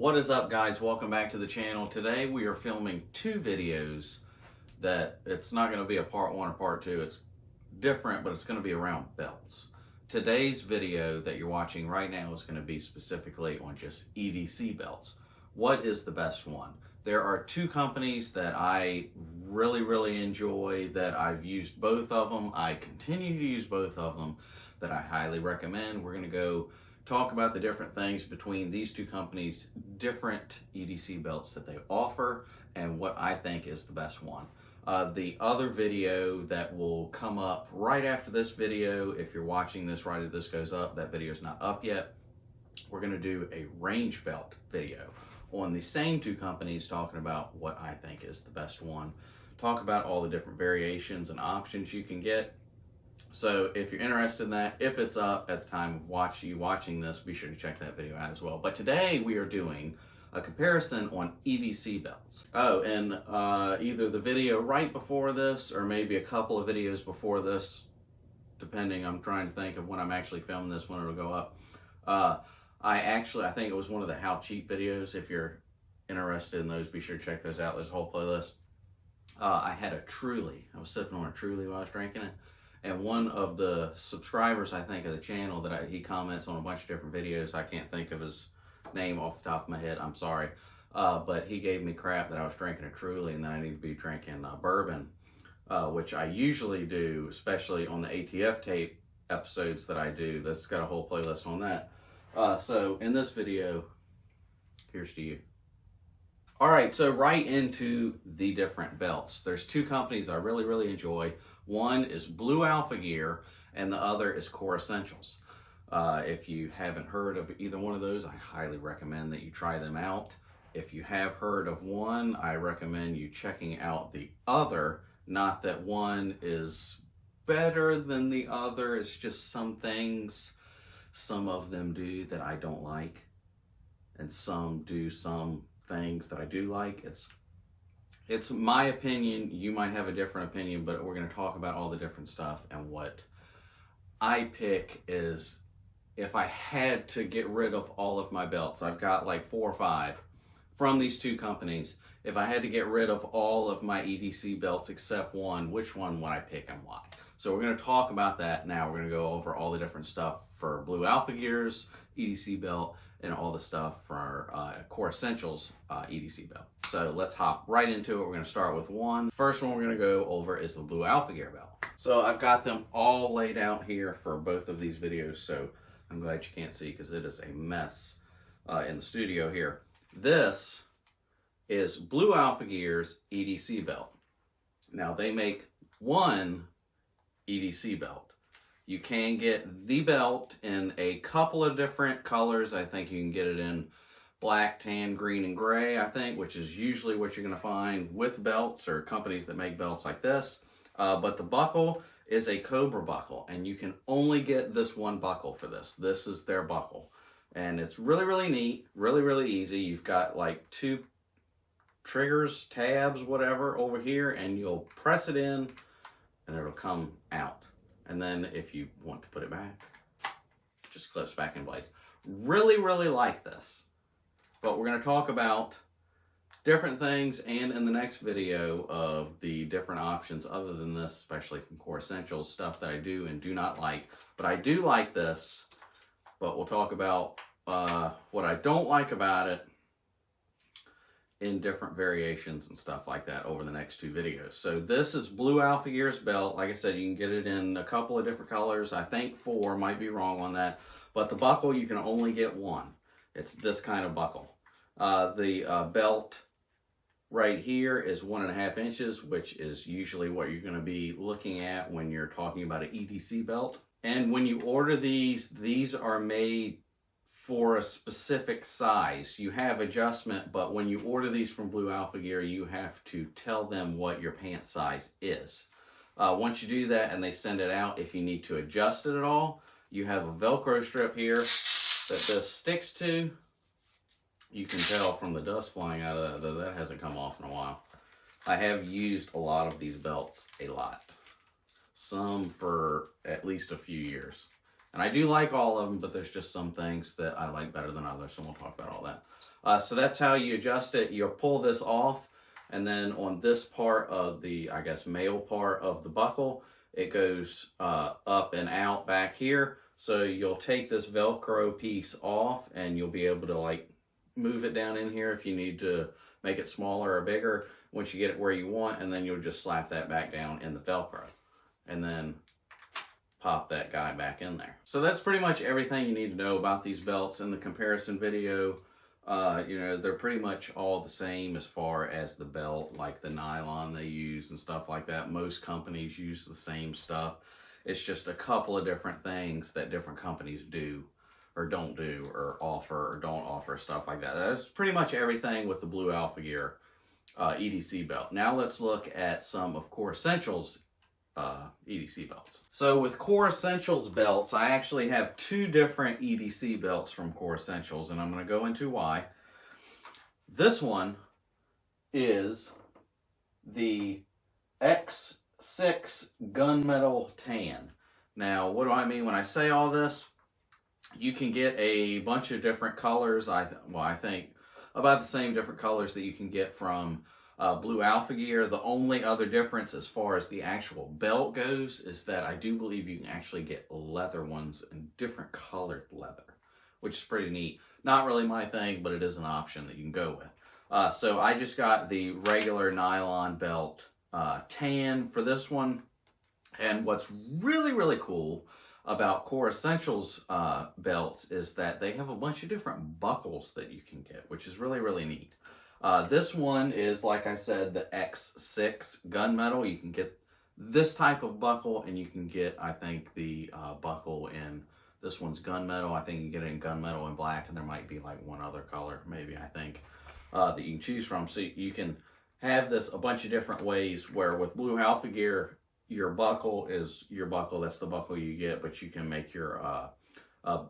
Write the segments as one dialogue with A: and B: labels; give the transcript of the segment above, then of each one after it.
A: What is up, guys? Welcome back to the channel. Today we are filming two videos that it's not going to be a part one or part two. It's different, but it's going to be around belts. Today's video that you're watching right now is going to be specifically on just EDC belts. What is the best one? There are two companies that I really enjoy, that I've used both of them. I continue to use both of them, that I highly recommend. We're going to go talk about the different things between these two companies, different EDC belts that they offer, and what I think is the best one. The other video that will come up right after this video, if you're watching this right as this goes up, that video is not up yet. We're going to do a range belt video on the same two companies, talking about what I think is the best one. Talk about all the different variations and options you can get. So if you're interested in that, if it's up at the time of watching this, be sure to check that video out as well. But today we are doing a comparison on EDC belts. Oh, and either the video right before this or maybe a couple of videos before this, depending, I'm trying to think of when I'm actually filming this, when it'll go up. I think it was one of the How Cheap videos. If you're interested in those, be sure to check those out. There's a whole playlist. I had a Truly. I was sipping on a Truly while I was drinking it. And one of the subscribers, I think, of the channel, he comments on a bunch of different videos. I can't think of his name off the top of my head. I'm sorry. But he gave me crap that I was drinking a Truly and that I need to be drinking bourbon, which I usually do, especially on the ATF tape episodes that I do. That's got a whole playlist on that. So in this video, here's to you. All right, so right into the different belts. There's two companies I really enjoy. One is Blue Alpha Gear, and the other is Core Essentials. If you haven't heard of either one of those, I highly recommend that you try them out. If you have heard of one, I recommend you checking out the other. Not that one is better than the other, it's just some things some of them do that I don't like, and some do some things that I do like. It's my opinion. You might have a different opinion, but we're going to talk about all the different stuff. And what I pick is, if I had to get rid of all of my belts, I've got like 4 or 5 from these two companies. If I had to get rid of all of my EDC belts except one, which one would I pick and why? So we're going to talk about that now. We're going to go over all the different stuff for Blue Alpha Gear's EDC belt and all the stuff for Core Essentials EDC belt. So let's hop right into it. We're going to start with one. First one we're going to go over is the Blue Alpha Gear belt. So I've got them all laid out here for both of these videos, so I'm glad you can't see because it is a mess in the studio here. This is Blue Alpha Gear's EDC belt. Now they make one EDC belt. You can get the belt in a couple of different colors. I think you can get it in black, tan, green, and gray, I think, which is usually what you're going to find with belts or companies that make belts like this. But the buckle is a Cobra buckle, and you can only get this one buckle for this. This is their buckle. And it's really neat, really easy. You've got like 2 triggers, tabs, whatever, over here, and you'll press it in, and it'll come out. And then if you want to put it back, just clips back in place. Really like this. But we're going to talk about different things, and in the next video of the different options other than this, especially from Core Essentials, stuff that I do and do not like. But I do like this, but we'll talk about what I don't like about it in different variations and stuff like that over the next 2 videos. So this is Blue Alpha Gear's belt. Like I said, you can get it in a couple of different colors. I think 4, might be wrong on that. But the buckle, you can only get one. It's this kind of buckle. The belt right here is 1.5 inches, which is usually what you're going to be looking at when you're talking about an EDC belt. And when you order these are made for a specific size. You have adjustment, but when you order these from Blue Alpha Gear, you have to tell them what your pant size is. Once you do that and they send it out, if you need to adjust it at all, you have a Velcro strip here that this sticks to. You can tell from the dust flying out of that hasn't come off in a while. I have used a lot of these belts, a lot. Some for at least a few years. And I do like all of them, but there's just some things that I like better than others, and we'll talk about all that. So that's how you adjust it. You'll pull this off, and then on this part of the, I guess, male part of the buckle, it goes up and out back here. So you'll take this Velcro piece off, and you'll be able to like move it down in here if you need to make it smaller or bigger once you get it where you want, and then you'll just slap that back down in the Velcro. And then pop that guy back in there. So that's pretty much everything you need to know about these belts. In the comparison video, you know, they're pretty much all the same as far as the belt, like the nylon they use and stuff like that. Most companies use the same stuff. It's just a couple of different things that different companies do or don't do or offer or don't offer, stuff like that. That's pretty much everything with the Blue Alpha Gear EDC belt. Now let's look at some of Core Essentials EDC belts. So with Core Essentials belts, I actually have two different EDC belts from Core Essentials, and I'm going to go into why. This one is the X6 Gunmetal Tan. Now, what do I mean when I say all this? You can get a bunch of different colors. I think about the same different colors that you can get from Blue Alpha Gear. The only other difference as far as the actual belt goes is that I do believe you can actually get leather ones in different colored leather, which is pretty neat. Not really my thing, but it is an option that you can go with. So I just got the regular nylon belt tan for this one. And what's really, really cool about Core Essentials belts is that they have a bunch of different buckles that you can get, which is really, really neat. This one is, like I said, the X6 gunmetal. You can get this type of buckle, and you can get, I think, the buckle in, this one's gunmetal. I think you can get it in gunmetal and black, and there might be like one other color, maybe, I think, that you can choose from. So you can have this a bunch of different ways, where with Blue Alpha Gear, your buckle is your buckle. That's the buckle you get, but you can make your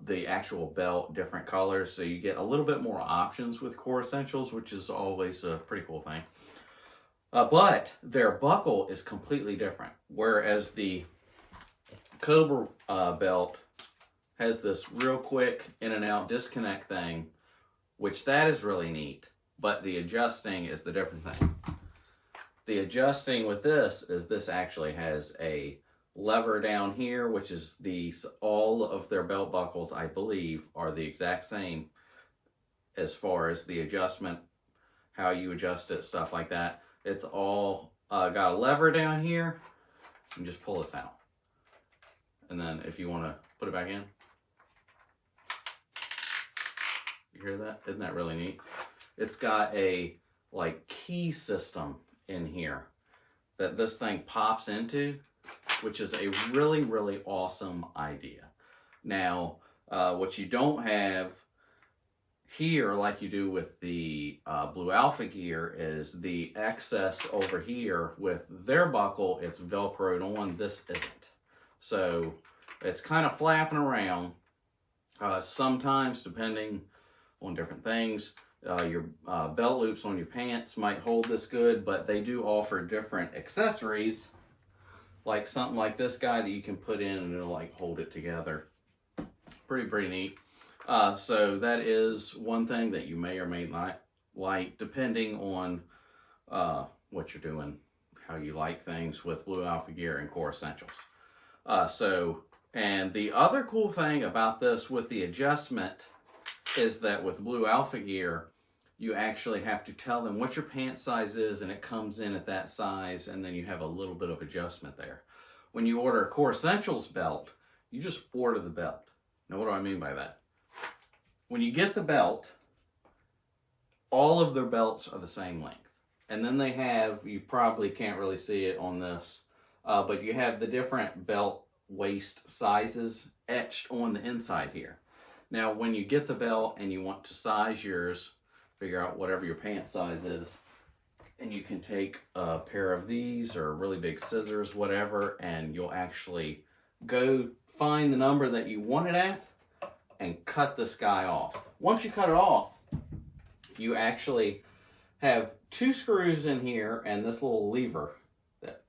A: the actual belt different colors, so you get a little bit more options with Core Essentials, which is always a pretty cool thing. But their buckle is completely different, whereas the Cobra belt has this real quick in and out disconnect thing, which that is really neat, but the adjusting is the different thing. The adjusting with this is this actually has a lever down here, which is all of their belt buckles, I believe, are the exact same as far as the adjustment, how you adjust it, stuff like that. It's all got a lever down here. You can just pull this out. And then if you want to put it back in, you hear that? Isn't that really neat? It's got a like key system in here that this thing pops into, which is a really, really awesome idea. Now, what you don't have here, like you do with the Blue Alpha Gear, is the excess over here with their buckle. It's Velcroed on, this isn't. So it's kind of flapping around. Sometimes, depending on different things, your belt loops on your pants might hold this good, but they do offer different accessories, like something like this guy that you can put in and it'll like hold it together. Pretty neat. So that is one thing that you may or may not like, depending on what you're doing, how you like things with Blue Alpha Gear and Core Essentials. And the other cool thing about this with the adjustment is that with Blue Alpha Gear, you actually have to tell them what your pant size is, and it comes in at that size, and then you have a little bit of adjustment there. When you order a Core Essentials belt, you just order the belt. Now, what do I mean by that? When you get the belt, all of their belts are the same length. And then they have, you probably can't really see it on this, but you have the different belt waist sizes etched on the inside here. Now, when you get the belt and you want to size yours, figure out whatever your pant size is, and you can take a pair of these or really big scissors, whatever, and you'll actually go find the number that you want it at and cut this guy off. Once you cut it off, you actually have two screws in here and this little lever that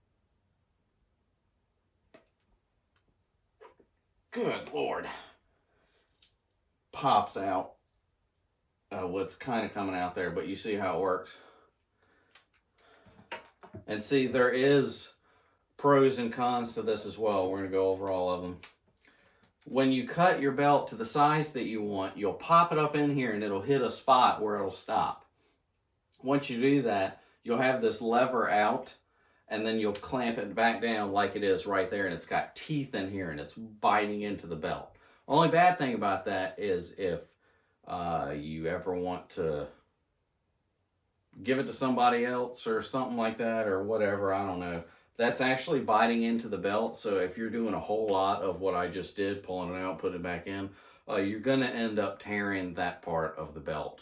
A: good Lord, pops out. What's kind of coming out there, but you see how it works. And see, there is pros and cons to this as well. We're going to go over all of them. When you cut your belt to the size that you want, you'll pop it up in here and it'll hit a spot where it'll stop. Once you do that, you'll have this lever out, and then you'll clamp it back down like it is right there, and it's got teeth in here and it's biting into the belt. Only bad thing about that is if you ever want to give it to somebody else or something like that or whatever, I don't know. That's actually biting into the belt, so if you're doing a whole lot of what I just did, pulling it out, putting it back in, you're going to end up tearing that part of the belt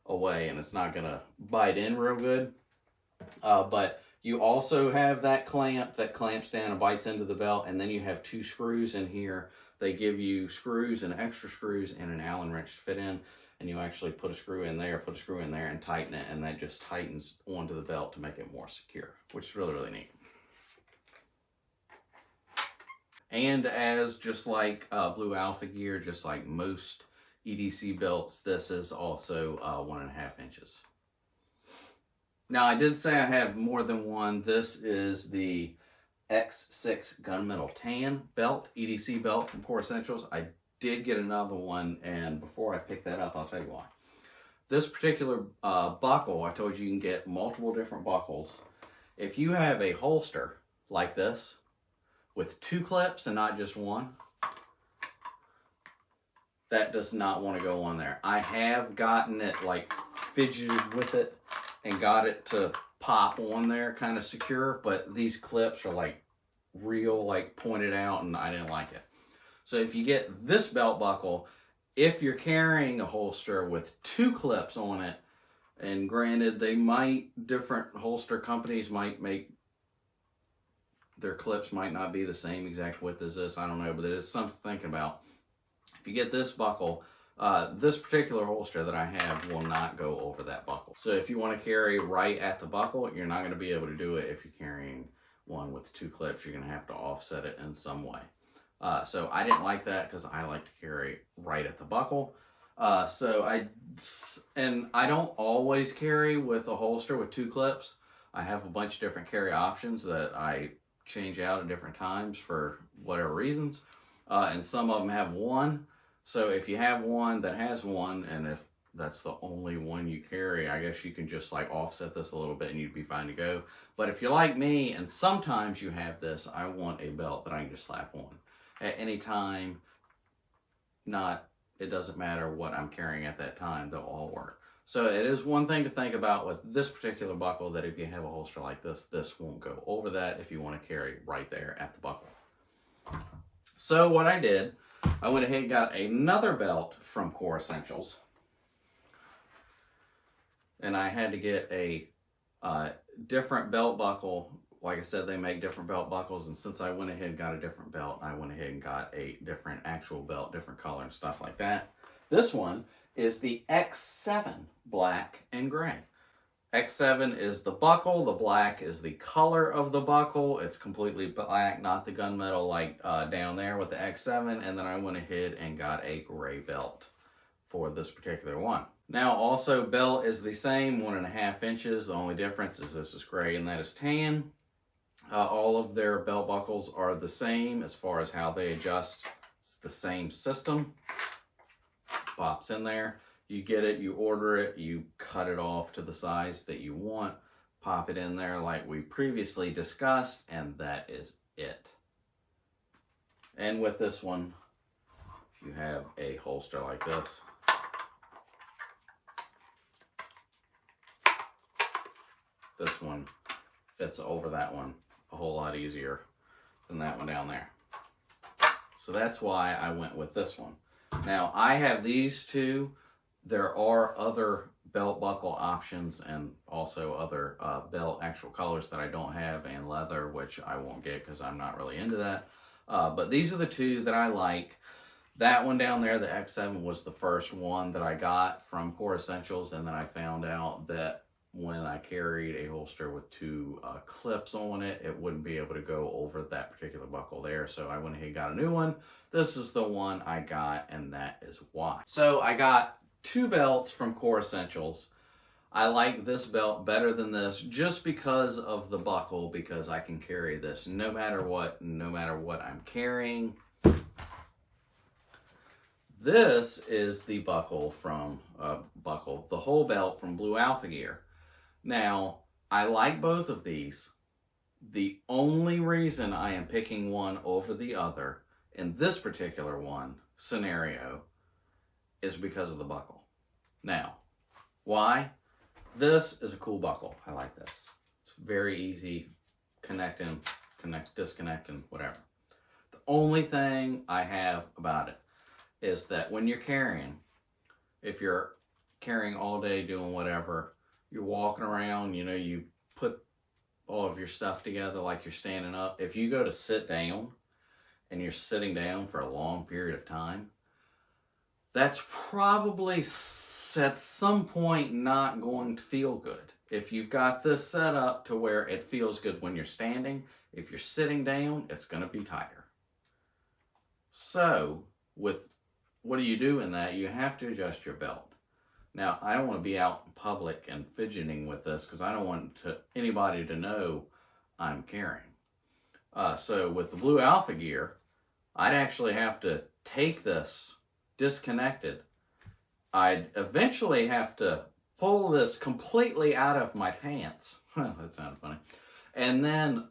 A: away, and it's not going to bite in real good. But you also have that clamp that clamps down and bites into the belt, and then you have 2 screws in here. They give you screws and extra screws and an Allen wrench to fit in, and you actually put a screw in there, and tighten it, and that just tightens onto the belt to make it more secure, which is really, really neat. And as just like Blue Alpha gear, just like most EDC belts, this is also 1.5 inches. Now, I did say I have more than one. This is the X6 Gunmetal Tan belt, EDC belt from Core Essentials. I did get another one, and before I pick that up, I'll tell you why. This particular buckle, I told you can get multiple different buckles. If you have a holster like this, with 2 clips and not just one, that does not want to go on there. I have gotten it like fidgeted with it and got it to pop on there kind of secure, but these clips are like real, like pointed out, and I didn't like it. So if you get this belt buckle, if you're carrying a holster with 2 clips on it, and granted, different holster companies might make their clips might not be the same exact width as this, I don't know, but it is something to think about. If you get this buckle, this particular holster that I have will not go over that buckle. So if you want to carry right at the buckle, you're not going to be able to do it if you're carrying one with 2 clips. You're going to have to offset it in some way. So I didn't like that because I like to carry right at the buckle. I don't always carry with a holster with 2 clips. I have a bunch of different carry options that I change out at different times for whatever reasons, and some of them have 1. So if you have one that has 1, and if that's the only one you carry, I guess you can just like offset this a little bit and you'd be fine to go. But if you're like me and sometimes you have this, I want a belt that I can just slap on at any time. It doesn't matter what I'm carrying at that time, they'll all work. So it is one thing to think about with this particular buckle, that if you have a holster like this, this won't go over that if you want to carry right there at the buckle. So what I did, I went ahead and got another belt from Core Essentials. And I had to get a different belt buckle. Like I said, they make different belt buckles, and since I went ahead and got a different belt, I went ahead and got a different actual belt, different color and stuff like that. This one is the X7 black and gray. X7 is the buckle, the black is the color of the buckle. It's completely black, not the gunmetal like down there with the X7. And then I went ahead and got a gray belt for this particular one. Now also, belt is the same, 1.5 inches. The only difference is this is gray and that is tan. All of their belt buckles are the same as far as how they adjust. It's the same system. Pops in there, you get it, you order it, you cut it off to the size that you want, pop it in there like we previously discussed, and that is it. And with this one, you have a holster like this. This one fits over that one a whole lot easier than that one down there. So that's why I went with this one. Now, I have these 2. There are other belt buckle options and also other belt actual colors that I don't have, and leather, which I won't get because I'm not really into that. But these are the 2 that I like. That one down there, the X7, was the first one that I got from Core Essentials, and then I found out that when I carried a holster with two clips on it, it wouldn't be able to go over that particular buckle there. So I went ahead and got a new one. This is the one I got, and that is why. So I got two belts from Core Essentials. I like this belt better than this just because of the buckle, because I can carry this no matter what I'm carrying. This is the buckle from, the whole belt from Blue Alpha Gear. Now, I like both of these. The only reason I am picking one over the other in this particular scenario is because of the buckle. Now, why? This is a cool buckle. I like this. It's very easy connecting, disconnecting, whatever. The only thing I have about it is that when you're carrying, if you're carrying all day doing whatever, you're walking around, you know, you put all of your stuff together like you're standing up. If you go to sit down and you're sitting down for a long period of time, that's probably at some point not going to feel good. If you've got this set up to where it feels good when you're standing, if you're sitting down, it's going to be tighter. So, what do you do in that? You have to adjust your belt. Now, I don't want to be out in public and fidgeting with this because I don't want anybody to know I'm carrying. So with the Blue Alpha Gear, I'd actually have to take this disconnected. I'd eventually have to pull this completely out of my pants. That sounded funny. And then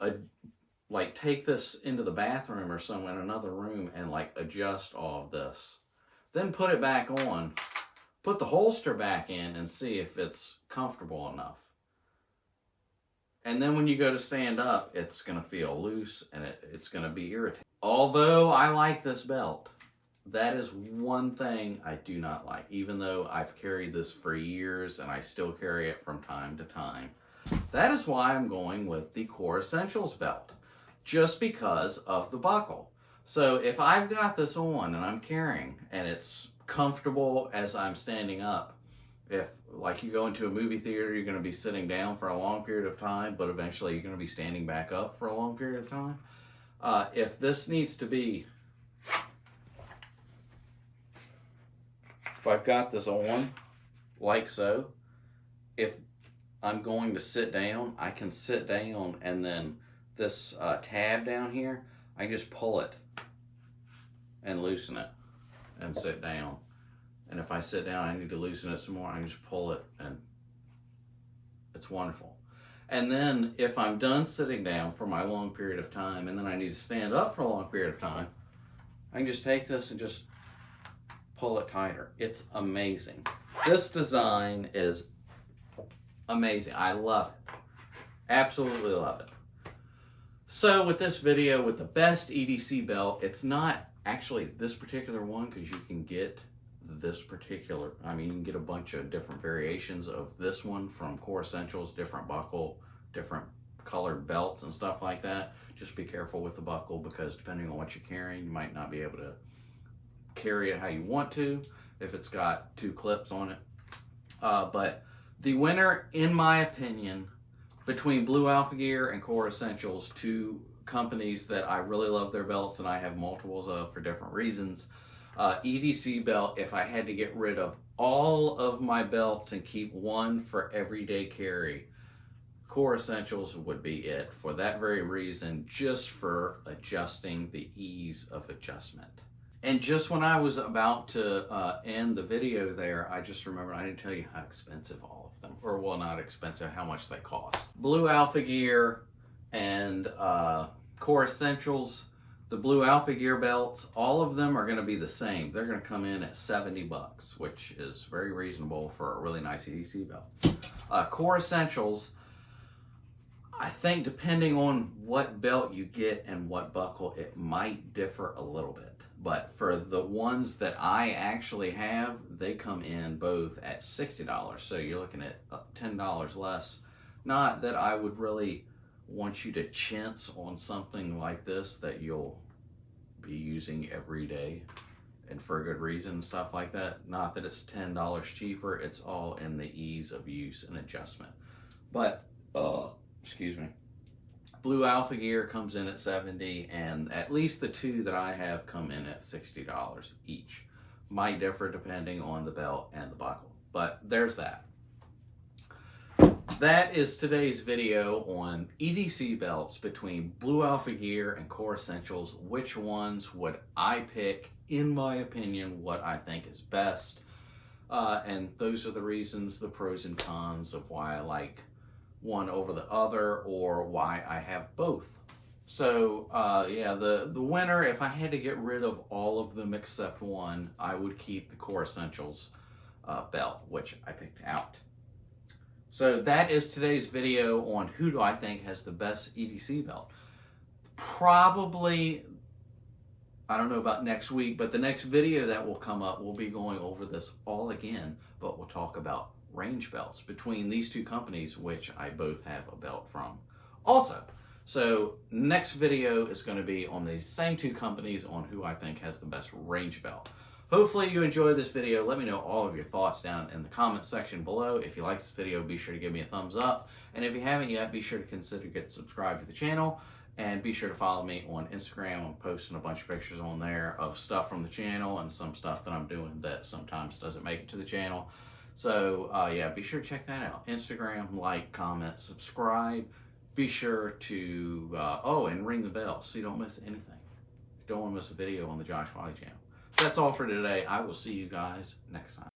A: like take this into the bathroom or somewhere in another room and like adjust all of this. Then put it back on, put the holster back in and see if it's comfortable enough. And then when you go to stand up, it's going to feel loose and it's going to be irritating. Although I like this belt, that is one thing I do not like. Even though I've carried this for years and I still carry it from time to time. That is why I'm going with the Core Essentials belt. Just because of the buckle. So if I've got this on and I'm carrying and it's comfortable as I'm standing up, if like you go into a movie theater, you're going to be sitting down for a long period of time, but eventually you're going to be standing back up for a long period of time. If this needs to be, if I've got this on like so, if I'm going to sit down, I can sit down and then this tab down here, I just pull it and loosen it and sit down. And if I sit down, I need to loosen it some more, I can just pull it and it's wonderful. And then if I'm done sitting down for my long period of time and then I need to stand up for a long period of time, I can just take this and just pull it tighter. It's amazing. This design is amazing. I love it. Absolutely love it. So with this video, with the best EDC belt, it's not actually this particular one because you can get this particular, I mean, you can get a bunch of different variations of this one from Core Essentials, different buckle, different colored belts and stuff like that. Just be careful with the buckle because depending on what you're carrying, you might not be able to carry it how you want to if it's got two clips on it. But the winner, in my opinion, between Blue Alpha Gear and Core Essentials, two companies that I really love their belts and I have multiples of for different reasons. EDC belt, if I had to get rid of all of my belts and keep one for everyday carry, Core Essentials would be it for that very reason, just for adjusting, the ease of adjustment. And just when I was about to end the video there, I just remembered I didn't tell you how expensive all of them, or well, not expensive, how much they cost. Blue Alpha Gear and Core Essentials, the Blue Alpha Gear belts, all of them are going to be the same. They're going to come in at $70, which is very reasonable for a really nice EDC belt. Core Essentials, I think depending on what belt you get and what buckle, it might differ a little bit. But for the ones that I actually have, they come in both at $60. So you're looking at $10 less. Not that I would really want you to chintz on something like this that you'll be using every day and for a good reason and stuff like that. Not that it's $10 cheaper. It's all in the ease of use and adjustment. But, excuse me. Blue Alpha Gear comes in at $70, and at least the two that I have come in at $60 each. Might differ depending on the belt and the buckle, but there's that. That is today's video on EDC belts between Blue Alpha Gear and Core Essentials. Which ones would I pick, in my opinion, what I think is best. And those are the reasons, the pros and cons of why I like one over the other, or why I have both. So yeah, the winner, if I had to get rid of all of them except one, I would keep the Core Essentials belt, which I picked out. So that is today's video on who do I think has the best EDC belt. Probably, I don't know about next week, but the next video that will come up, we'll be going over this all again, but we'll talk about range belts between these two companies, which I both have a belt from also. So next video is going to be on these same two companies on who I think has the best range belt. Hopefully you enjoyed this video. Let me know all of your thoughts down in the comment section below. If you like this video, be sure to give me a thumbs up. And if you haven't yet, be sure to consider getting subscribed to the channel. And be sure to follow me on Instagram. I'm posting a bunch of pictures on there of stuff from the channel and some stuff that I'm doing that sometimes doesn't make it to the channel. So yeah, be sure to check that out. Instagram, like, comment, subscribe. Be sure to, oh, and ring the bell so you don't miss anything. Don't want to miss a video on the Josh Wiley channel. That's all for today. I will see you guys next time.